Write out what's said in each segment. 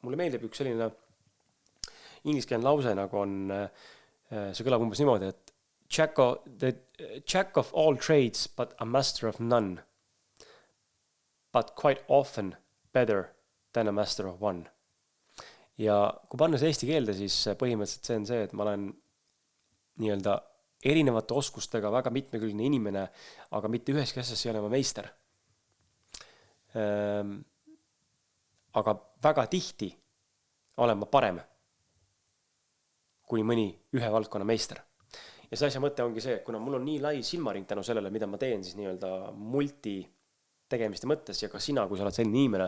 mulle meeldib üks selline ingliskeelne lause nagu on, see kõlab umbes niimoodi, et jack of all trades but a master of none, but quite often better than a master of one. Ja kui panna see eesti keelde, siis põhimõtteliselt see on see, et ma olen nii-öelda erinevate oskustega väga mitmekülgne inimene, aga mitte üheski asjas ei ole ma meister. Aga väga tihti olen ma parem kui mõni ühe valdkonna meister. Ja see asja mõte ongi see, et kuna mul on nii lai silmaring tänu sellele, mida ma teen siis nii-öelda multi tegemiste mõttes ja ka sina, kui sa oled selline inimene,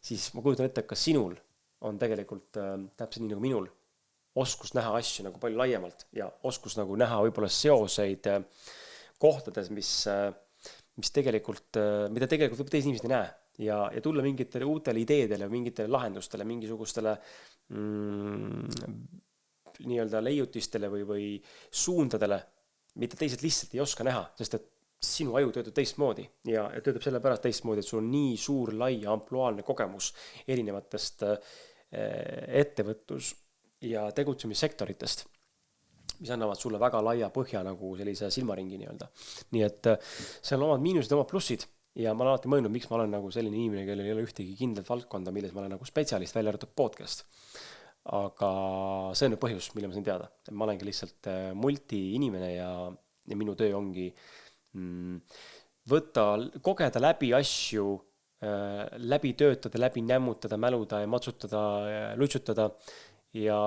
siis ma kujutan ette, kas sinul on tegelikult täpselt nii nagu minul oskus näha asju nagu palju laiemalt ja oskus nagu näha võib-olla seoseid kohtades, mida tegelikult võib teised inimesed ei näe ja tulla mingitele uutele ideedele, mingitele lahendustele, mingisugustele nii-öelda leiutistele või suundadele, mida teised lihtsalt ei oska näha, sest et sinu aju töötab teistmoodi ja töötab sellepärast teistmoodi, et sul on nii suur lai ampluaalne kogemus erinevatest ettevõtlus- ja tegutsemissektoritest, mis annavad sulle väga laia põhja nagu sellise silmaringi nii-öelda. Nii et see on omad miinused ja omad plussid ja ma olen alati mõelnud, miks ma olen nagu selline inimene, kellel ei ole ühtegi kindlat valdkonda, milles ma olen nagu spetsialist, välja arvatud podcast. Aga see on põhjus, mille ma sain teada. Ma olengi lihtsalt multi-inimene ja minu töö ongi kogeda läbi asju, läbi töötada, läbi nämmutada, mäluda ja matsutada, lutsutada ja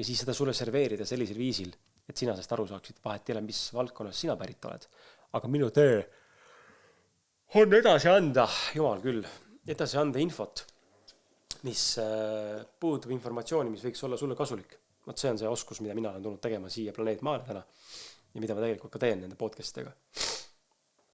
siis seda sulle serveerida sellisel viisil, et sina sest aru saaksid vahet ei ole, mis valdkonnas sina pärit oled. Aga minu töö on edasi anda, jumal küll, edasi anda infot, mis puudutab informatsiooni, mis võiks olla sulle kasulik. See on see oskus, mida mina olen tulnud tegema siia planeet Maale täna ja mida ma tegelikult ka teen nende podcastidega.